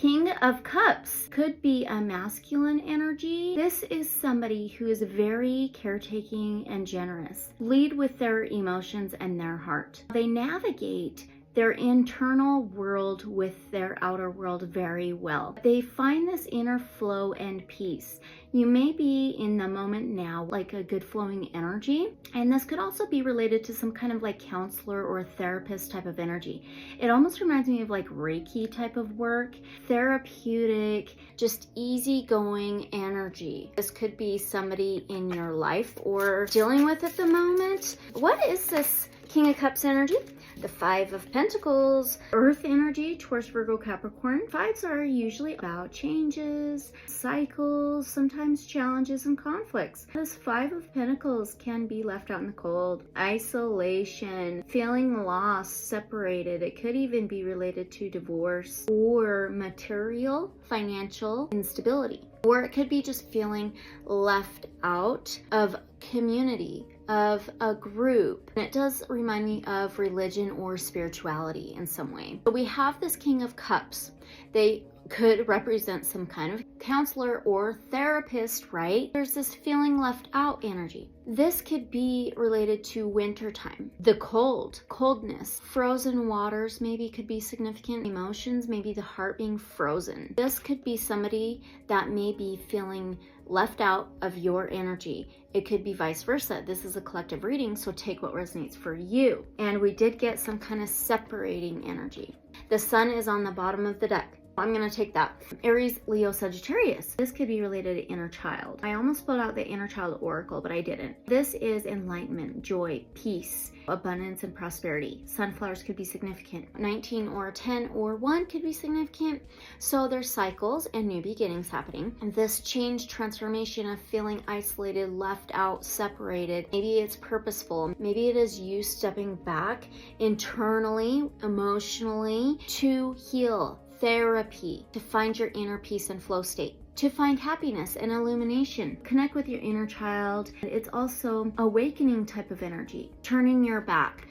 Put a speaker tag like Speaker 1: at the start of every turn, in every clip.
Speaker 1: King of Cups could be a masculine energy. This is somebody who is very caretaking and generous. Lead with their emotions and their heart. They navigate their internal world with their outer world very well. They find this inner flow and peace. You may be in the moment now, like a good flowing energy, and this could also be related to some kind of like counselor or therapist type of energy. It almost reminds me of like Reiki type of work, therapeutic, just easygoing energy. This could be somebody in your life or dealing with at the moment. What is this King of Cups energy? The Five of Pentacles, Earth energy, Taurus, Virgo, Capricorn. Fives are usually about changes, cycles, sometimes challenges and conflicts. This Five of Pentacles can be left out in the cold, isolation, feeling lost, separated. It could even be related to divorce or material, financial instability. Or it could be just feeling left out of community, of a group. And it does remind me of religion or spirituality in some way. But we have this King of Cups. They could represent some kind of counselor or therapist, right? There's this feeling left out energy. This could be related to winter time. The coldness, frozen waters maybe could be significant. Emotions, maybe the heart being frozen. This could be somebody that may be feeling left out of your energy. It could be vice versa. This is a collective reading, so take what resonates for you. And we did get some kind of separating energy. The sun is on the bottom of the deck. I'm going to take that. Aries, Leo, Sagittarius. This could be related to inner child. I almost pulled out the inner child oracle, but I didn't. This is enlightenment, joy, peace, abundance, and prosperity. Sunflowers could be significant. 19 or 10 or 1 could be significant. So there's cycles and new beginnings happening. And this change, transformation of feeling isolated, left out, separated. Maybe it's purposeful. Maybe it is you stepping back internally, emotionally to heal. Therapy, to find your inner peace and flow state, to find happiness and illumination, connect with your inner child. It's also awakening type of energy, turning your back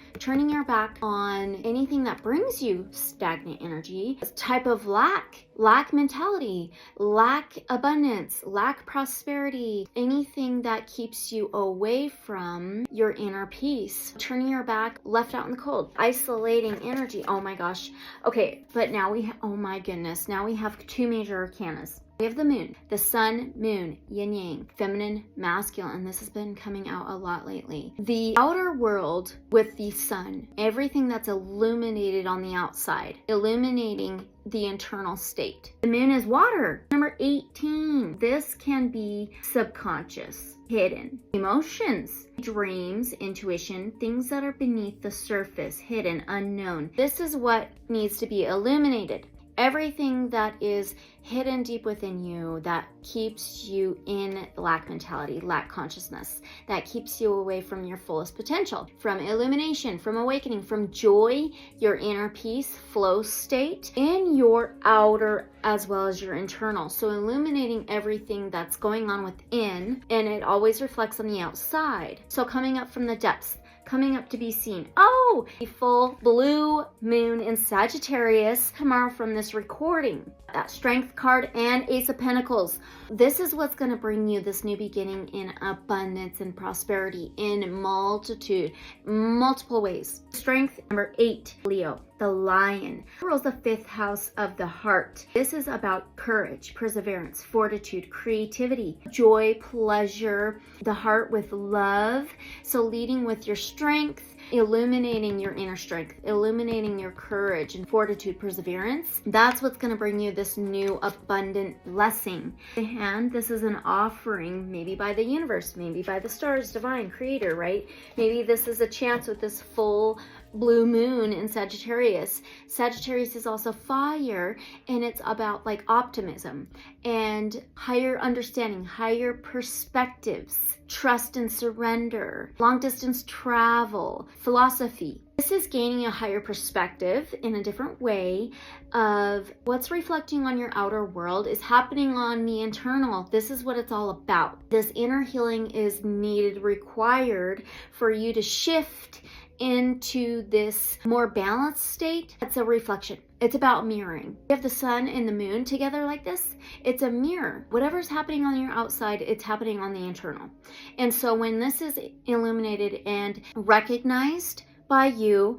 Speaker 1: on anything that brings you stagnant energy, a type of lack mentality, lack abundance, lack prosperity, anything that keeps you away from your inner peace, turning your back, left out in the cold, isolating energy. Oh my gosh. Okay, but now oh my goodness, now we have two major arcanas. We have the moon, the sun, moon, yin yang, feminine, masculine, and this has been coming out a lot lately. The outer world with the sun, everything that's illuminated on the outside, illuminating the internal state. The moon is water. Number 18. This can be subconscious, hidden, emotions, dreams, intuition, things that are beneath the surface, hidden, unknown. This is what needs to be illuminated. Everything that is hidden deep within you that keeps you in lack mentality, lack consciousness, that keeps you away from your fullest potential, from illumination, from awakening, from joy, your inner peace, flow state, in your outer as well as your internal. So illuminating everything that's going on within, and it always reflects on the outside. So coming up from the depths, coming up to be seen. Oh, a full blue moon in Sagittarius tomorrow from this recording. That Strength card and Ace of Pentacles. This is what's going to bring you this new beginning in abundance and prosperity in multiple ways. Strength, number 8, Leo, the lion, rules the 5th house of the heart. This is about courage, perseverance, fortitude, creativity, joy, pleasure, the heart with love. So leading with your strength, illuminating your inner strength, illuminating your courage and fortitude, perseverance. That's what's going to bring you this new abundant blessing. And this is an offering, maybe by the universe, maybe by the stars, divine, creator, right? Maybe this is a chance with this full blue moon in Sagittarius. Sagittarius is also fire, and it's about like optimism and higher understanding, higher perspectives, trust and surrender, long distance travel, philosophy. This is gaining a higher perspective in a different way of what's reflecting on your outer world is happening on the internal. This is what it's all about. This inner healing is needed, required for you to shift into this more balanced state, it's a reflection. It's about mirroring. You have the sun and the moon together like this. It's a mirror. Whatever's happening on your outside, it's happening on the internal. And so when this is illuminated and recognized by you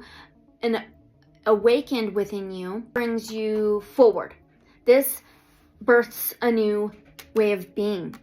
Speaker 1: and awakened within you, brings you forward. This births a new way of being.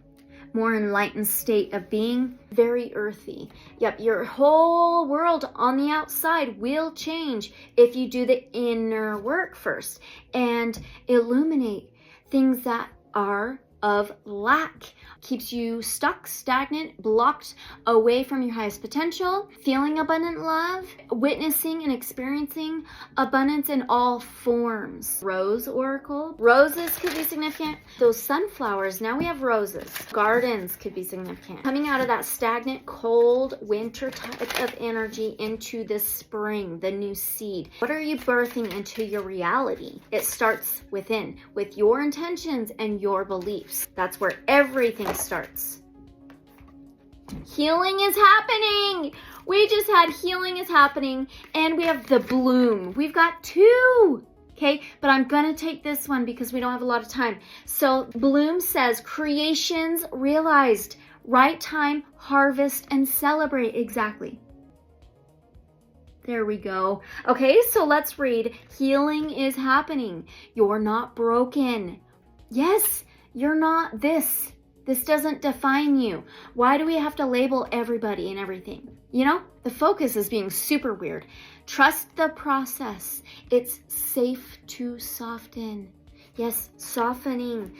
Speaker 1: More enlightened state of being, very earthy. Yep, your whole world on the outside will change if you do the inner work first and illuminate things that are of lack. Keeps you stuck, stagnant, blocked away from your highest potential, feeling abundant love, witnessing and experiencing abundance in all forms. Rose oracle. Roses could be significant. Those sunflowers, now we have roses. Gardens could be significant. Coming out of that stagnant, cold winter type of energy into this spring, the new seed. What are you birthing into your reality? It starts within, with your intentions and your beliefs. That's where everything starts. Healing is happening. We just had healing is happening, and we have the bloom. We've got two. Okay, but I'm gonna take this one because we don't have a lot of time. So bloom says creations realized, right time, harvest, and celebrate. Exactly. There we go. Okay, so let's read. Healing is happening. You're not broken. Yes, you're not this. This doesn't define you. Why do we have to label everybody and everything? You know, the focus is being super weird. Trust the process. It's safe to soften. Yes, softening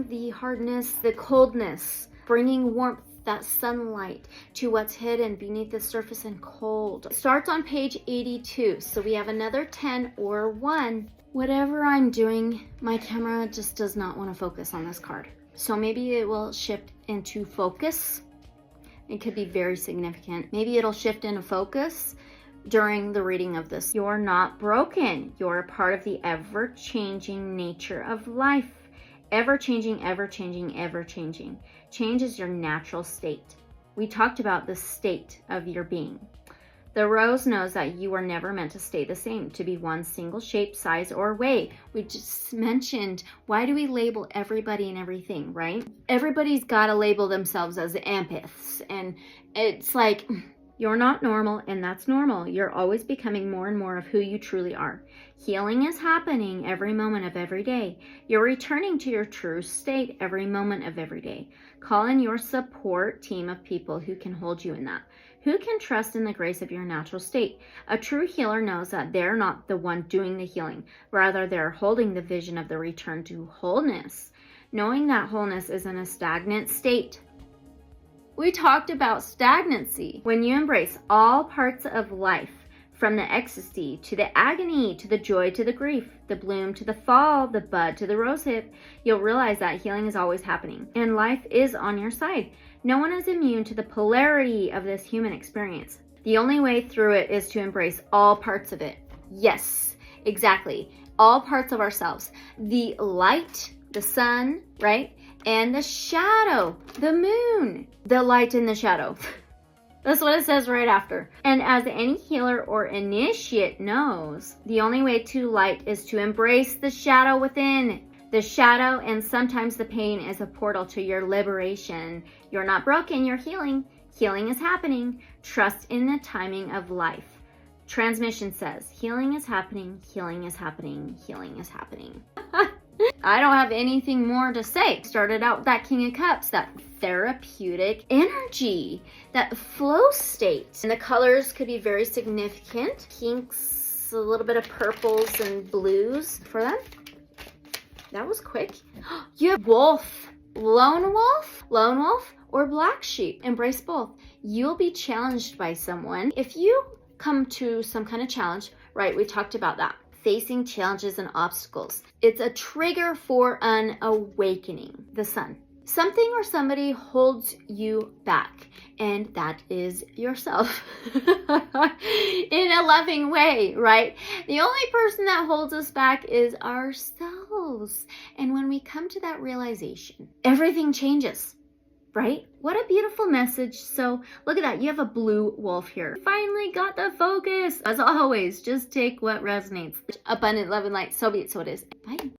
Speaker 1: the hardness, the coldness, bringing warmth, that sunlight to what's hidden beneath the surface and cold. It starts on page 82. So we have another 10 or 1. Whatever I'm doing, my camera just does not want to focus on this card. So maybe it will shift into focus. It could be very significant. Maybe it'll shift into focus during the reading of this. You're not broken. You're a part of the ever-changing nature of life. Ever-changing, ever-changing, ever-changing. Change is your natural state. We talked about the state of your being. The rose knows that you are never meant to stay the same, to be one single shape, size, or way. We just mentioned, why do we label everybody and everything, right? Everybody's got to label themselves as empaths. And it's like, you're not normal, and that's normal. You're always becoming more and more of who you truly are. Healing is happening every moment of every day. You're returning to your true state every moment of every day. Call in your support team of people who can hold you in that. Who can trust in the grace of your natural state? A true healer knows that they're not the one doing the healing. Rather, they're holding the vision of the return to wholeness. Knowing that wholeness is in a stagnant state. We talked about stagnancy. When you embrace all parts of life, from the ecstasy to the agony, to the joy to the grief, the bloom to the fall, the bud to the rosehip, you'll realize that healing is always happening and life is on your side. No one is immune to the polarity of this human experience. The only way through it is to embrace all parts of it. Yes, exactly. All parts of ourselves. The light, the sun, right? And the shadow, the moon. The light and the shadow. That's what it says right after. And as any healer or initiate knows, the only way to light is to embrace the shadow within. The shadow and sometimes the pain is a portal to your liberation. You're not broken, you're healing. Healing is happening. Trust in the timing of life. Transmission says, healing is happening, healing is happening, healing is happening. I don't have anything more to say. Started out with that King of Cups, that therapeutic energy, that flow state. And the colors could be very significant. Pinks, a little bit of purples and blues for them. That was quick. You have wolf, lone wolf, or black sheep. Embrace both. You'll be challenged by someone. If you come to some kind of challenge, right, we talked about that. Facing challenges and obstacles. It's a trigger for an awakening, the sun. Something or somebody holds you back, and that is yourself. In a loving way, right? The only person that holds us back is ourselves. And when we come to that realization, everything changes. right? What a beautiful message. So look at that. You have a blue wolf here. Finally got the focus. As always, just take what resonates. Abundant love and light. So be it. So it is. Bye.